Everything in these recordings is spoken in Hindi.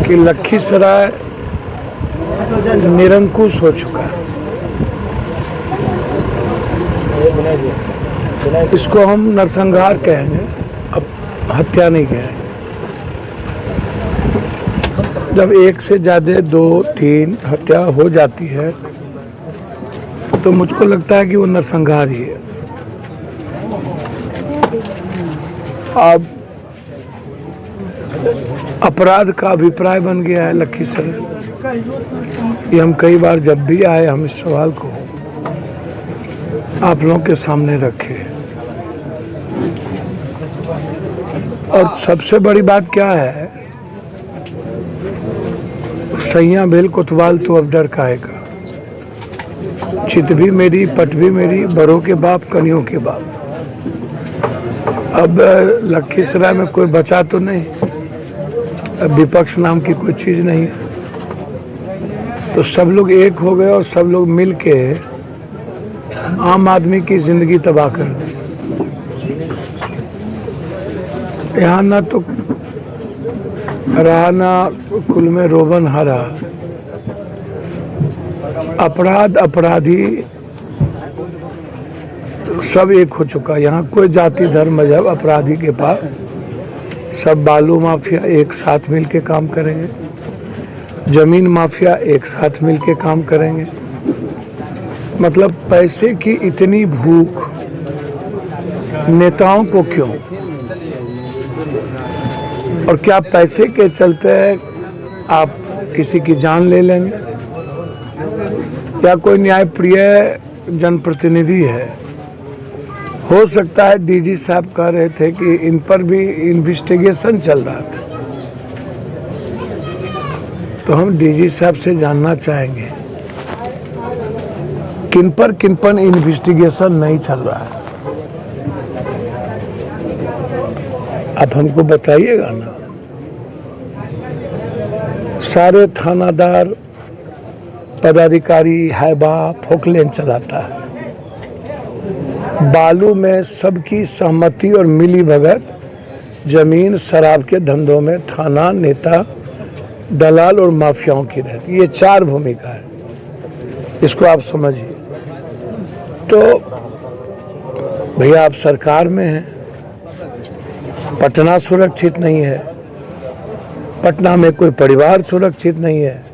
कि लखीसराय निरंकुश हो चुका है। इसको हम नरसंहार कहेंगे, अब हत्या नहीं कहेंगे। जब एक से ज़्यादा 2-3 हत्या हो जाती है तो मुझको लगता है कि वो नरसंहार ही है। अब अपराध का अभिप्राय बन गया है लखीसराय। ये हम कई बार जब भी आए हम इस सवाल को आप लोगों के सामने रखे। और सबसे बड़ी बात क्या है, सैया बेल कोतवाल तो अब डर काहे का। चित भी मेरी पट भी मेरी, बड़ों के बाप कनियों के बाप। अब लखीसराय में कोई बचा तो नहीं, अब विपक्ष नाम की कोई चीज नहीं है। तो सब लोग एक हो गए और सब लोग मिल के आम आदमी की जिंदगी तबाह कर दी। यहाँ ना तो रहा ना कुल में रोबन हरा। अपराध अपराधी सब एक हो चुका। यहाँ कोई जाति धर्म मजहब अपराधी के पास, सब बालू माफिया एक साथ मिलके काम करेंगे, जमीन माफिया एक साथ मिलके काम करेंगे। मतलब पैसे की इतनी भूख नेताओं को क्यों? और क्या पैसे के चलते आप किसी की जान ले लेंगे? या कोई न्यायप्रिय जनप्रतिनिधि है, हो सकता है डीजी साहब कह रहे थे कि इन पर भी इन्वेस्टिगेशन चल रहा था। तो हम डीजी साहब से जानना चाहेंगे किन पर इन्वेस्टिगेशन नहीं चल रहा है, आप हमको बताइएगा ना। सारे थानादार पदाधिकारी हैबा फोकलेन चलाता है। बालू में सबकी सहमति और मिली भगत, जमीन शराब के धंधों में थाना नेता दलाल और माफियाओं की रहती। ये 4 भूमिका है, इसको आप समझिए। तो भैया आप सरकार में हैं, पटना सुरक्षित नहीं है, पटना में कोई परिवार सुरक्षित नहीं है,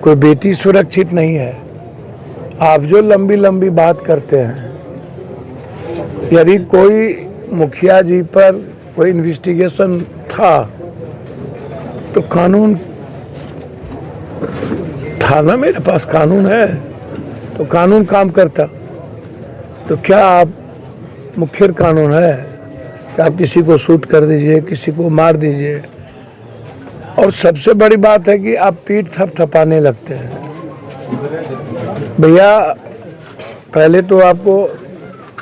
कोई बेटी सुरक्षित नहीं है। आप जो लंबी लंबी बात करते हैं, यदि कोई मुखिया जी पर कोई इन्वेस्टिगेशन था तो कानून था ना, मेरे पास कानून है तो कानून काम करता। तो क्या आप मुख्य कानून है कि आप किसी को शूट कर दीजिए, किसी को मार दीजिए। और सबसे बड़ी बात है कि आप पीठ थपथपाने लगते हैं। भैया पहले तो आपको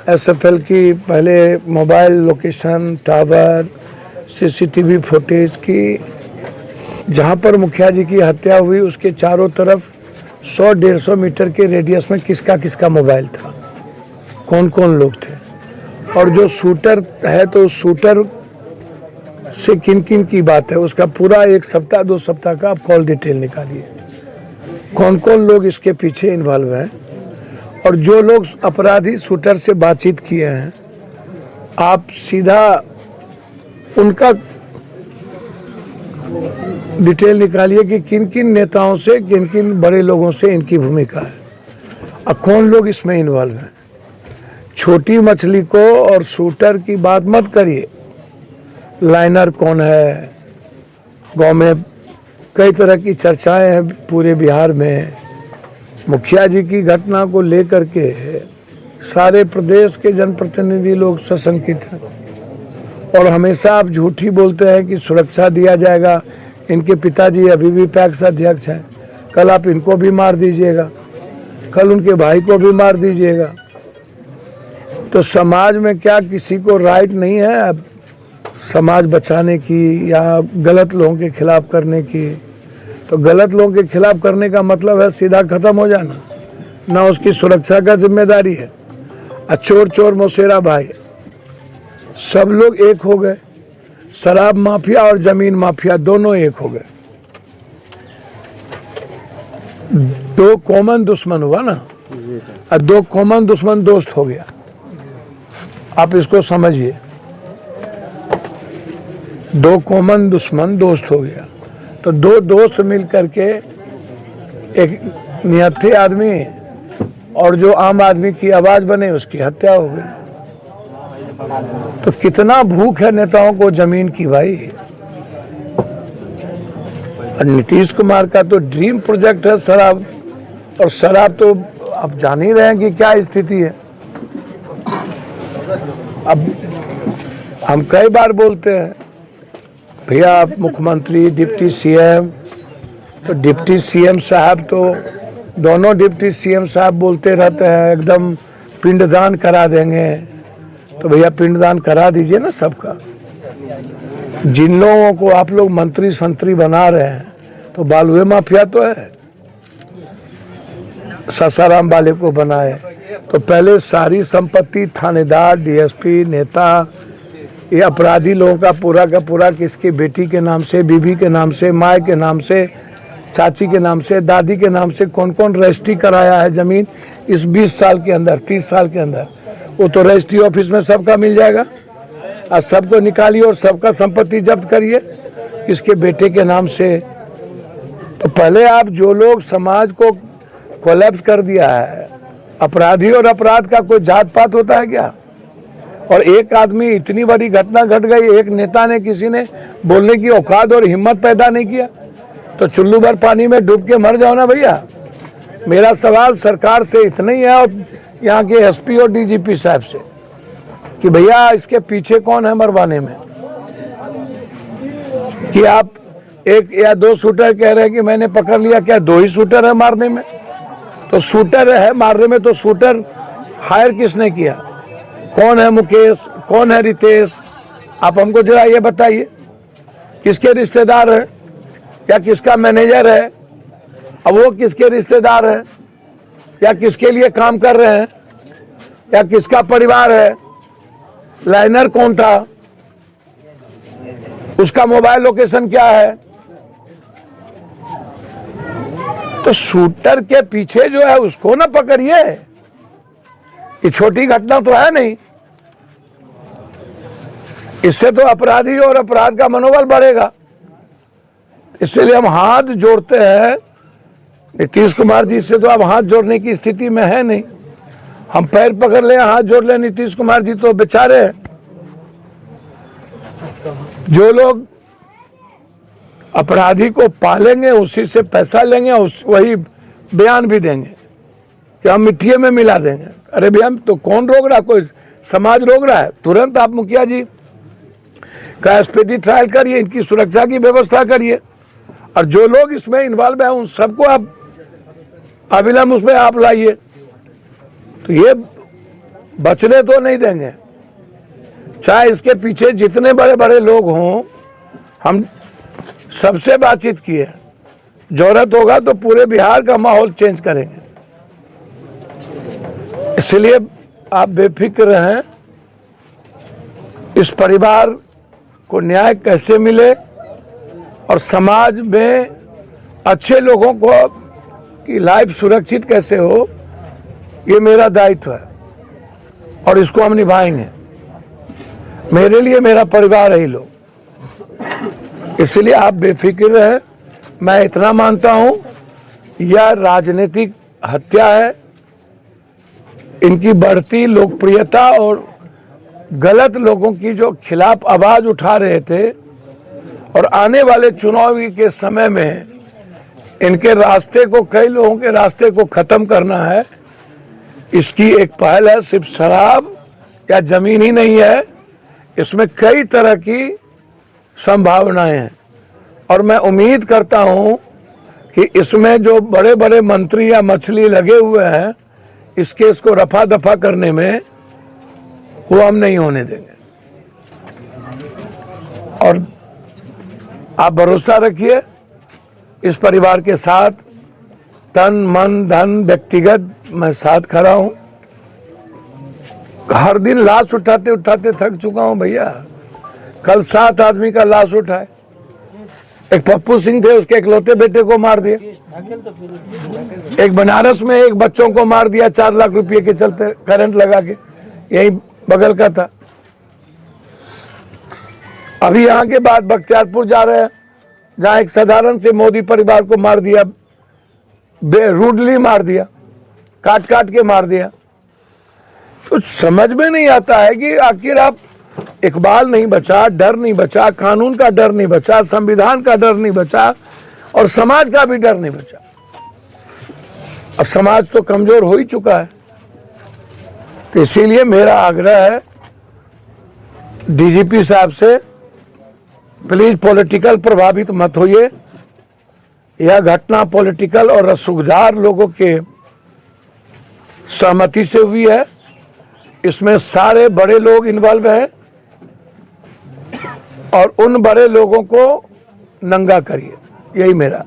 एसएफएल की पहले mobile location tower CCTV footage की, जहां पर मुखिया जी की हत्या हुई उसके चारों तरफ 100-150 मीटर के रेडियस में किसका किसका मोबाइल था, कौन कौन लोग थे, और जो शूटर है तो शूटर से किन किन की बात है उसका पूरा 1 सप्ताह 2 सप्ताह का आप कॉल डिटेल निकालिए। कौन कौन लोग इसके पीछे इन्वॉल्व हैं, और जो लोग अपराधी शूटर से बातचीत किए हैं आप सीधा उनका डिटेल निकालिए कि किन किन नेताओं से, किन किन बड़े लोगों से इनकी भूमिका है और कौन लोग इसमें इन्वॉल्व हैं। छोटी मछली को और शूटर की बात मत करिए। लाइनर कौन है, गांव में कई तरह की चर्चाएं हैं पूरे बिहार में। मुखिया जी की घटना को लेकर के सारे प्रदेश के जनप्रतिनिधि लोग सशंकित हैं और हमेशा आप झूठी बोलते हैं कि सुरक्षा दिया जाएगा। इनके पिताजी अभी भी पैक्स अध्यक्ष हैं, कल आप इनको भी मार दीजिएगा, कल उनके भाई को भी मार दीजिएगा। तो समाज में क्या किसी को राइट नहीं है अब समाज बचाने की या गलत लोगों के खिलाफ करने की? तो गलत लोगों के खिलाफ करने का मतलब है सीधा खत्म हो जाना, ना उसकी सुरक्षा का जिम्मेदारी है। चोर चोर मौसेरा भाई सब लोग एक हो गए, शराब माफिया और जमीन माफिया दोनों एक हो गए। दो कॉमन दुश्मन हुआ ना, और दो कॉमन दुश्मन दोस्त हो गया। आप इसको समझिए, दो कॉमन दुश्मन दोस्त हो गया। तो दो दोस्त मिल करके एक निहत्थे आदमी और जो आम आदमी की आवाज बने उसकी हत्या हो गई। तो कितना भूख है नेताओं को जमीन की भाई। और नीतीश कुमार का तो ड्रीम प्रोजेक्ट है शराब, और शराब तो आप जान ही रहे हैं कि क्या स्थिति है। अब हम कई बार बोलते हैं भैया आप मुख्यमंत्री डिप्टी सीएम, तो डिप्टी सीएम साहब तो दोनों डिप्टी सीएम साहब बोलते रहते हैं एकदम पिंडदान करा देंगे। तो भैया पिंडदान करा दीजिए ना सबका। जिन लोगों को आप लोग मंत्री संतरी बना रहे हैं तो बालुए माफिया तो है, सासाराम वाले को बनाए तो पहले सारी संपत्ति थानेदार, डीएसपी, नेता, ये अपराधी लोगों का पूरा किसकी बेटी के नाम से, बीबी के नाम से, माँ के नाम से, चाची के नाम से, दादी के नाम से कौन कौन रजिस्ट्री कराया है जमीन इस 20 साल के अंदर, 30 साल के अंदर, वो तो रजिस्ट्री ऑफिस में सबका मिल जाएगा। और सबको निकालिए और सबका संपत्ति जब्त करिए किसके बेटे के नाम से। तो पहले आप जो लोग समाज को कोलैप्स कर दिया है, अपराधी और अपराध का कोई जात पात होता है क्या? और एक आदमी, इतनी बड़ी घटना घट गई, एक नेता ने, किसी ने बोलने की औकात और हिम्मत पैदा नहीं किया, तो चुल्लू भर पानी में डूब के मर जाओ ना भैया। मेरा सवाल सरकार से इतना ही है और यहाँ के एसपी और डीजीपी साहब से कि भैया इसके पीछे कौन है मरवाने में। कि आप एक या दो शूटर कह रहे हैं कि मैंने पकड़ लिया, क्या दो ही शूटर है मारने में? तो शूटर है मारने में, तो शूटर हायर किसने किया? कौन है मुकेश, कौन है रितेश? आप हमको जरा ये बताइए, किसके रिश्तेदार है या किसका मैनेजर है? अब वो किसके रिश्तेदार है या किसके लिए काम कर रहे हैं या किसका परिवार है? लाइनर कौन था, उसका मोबाइल लोकेशन क्या है? तो शूटर के पीछे जो है उसको ना पकड़िए, ये छोटी घटना तो है नहीं। इससे तो अपराधी और अपराध का मनोबल बढ़ेगा। इसलिए हम हाथ जोड़ते हैं नीतीश कुमार जी से, तो अब हाथ जोड़ने की स्थिति में है नहीं। हम पैर पकड़ ले, हाथ जोड़ ले, नीतीश कुमार जी तो बेचारे हैं। जो लोग अपराधी को पालेंगे उसी से पैसा लेंगे, वही बयान भी देंगे कि हम मिट्टी में मिला देंगे। अरे भैया तो कौन रोक रहा? कोई समाज रोक रहा है? तुरंत आप मुखिया जी का एसपीटी ट्रायल करिए, इनकी सुरक्षा की व्यवस्था करिए, और जो लोग इसमें इन्वॉल्व है उन सबको आप अविलंब उसमें आप लाइए। तो ये बचने तो नहीं देंगे, चाहे इसके पीछे जितने बड़े बड़े लोग हों। हम सबसे बातचीत किए, जरूरत होगा तो पूरे बिहार का माहौल चेंज करेंगे। इसलिए आप बेफिक्र रहें, इस परिवार को न्याय कैसे मिले और समाज में अच्छे लोगों को की लाइफ सुरक्षित कैसे हो, ये मेरा दायित्व है और इसको हम निभाएंगे। मेरे लिए मेरा परिवार है ही लोग, इसलिए आप बेफिक्र रहें। मैं इतना मानता हूं यह राजनीतिक हत्या है। इनकी बढ़ती लोकप्रियता और गलत लोगों की जो खिलाफ आवाज उठा रहे थे, और आने वाले चुनाव के समय में इनके रास्ते को, कई लोगों के रास्ते को खत्म करना है। इसकी एक पहल है। सिर्फ शराब या जमीन ही नहीं है, इसमें कई तरह की संभावनाएं हैं। और मैं उम्मीद करता हूं कि इसमें जो बड़े बड़े मंत्री या मछली लगे हुए हैं, इस केस को रफा दफा करने में वो हम नहीं होने देंगे। और आप भरोसा रखिए, इस परिवार के साथ तन मन धन व्यक्तिगत मैं साथ खड़ा हूं। हर दिन लाश उठाते उठाते थक चुका हूं भैया। कल 7 आदमी का लाश उठाए, एक पप्पू सिंह थे, उसके इकलौते बेटे को मार दिया। एक बनारस में एक बच्चों को मार दिया 4 लाख रुपए के चलते, करंट लगा के, यही बगल का था। अभी यहाँ के बाद बख्तियारपुर जा रहे हैं, जहाँ एक साधारण से मोदी परिवार को मार दिया, रूडली मार दिया, काट काट के मार दिया। तो समझ में नहीं आता है कि आखिर आप, इकबाल नहीं बचा, डर नहीं बचा, कानून का डर नहीं बचा, संविधान का डर नहीं बचा, और समाज का भी डर नहीं बचा। अब समाज तो कमजोर हो ही चुका है। तो इसीलिए मेरा आग्रह है डीजीपी साहब से, प्लीज पॉलिटिकल प्रभावित मत होइए। यह घटना पॉलिटिकल और रसूखदार लोगों के सहमति से हुई है। इसमें सारे बड़े लोग इन्वॉल्व हैं, और उन बड़े लोगों को नंगा करिए, यही मेरा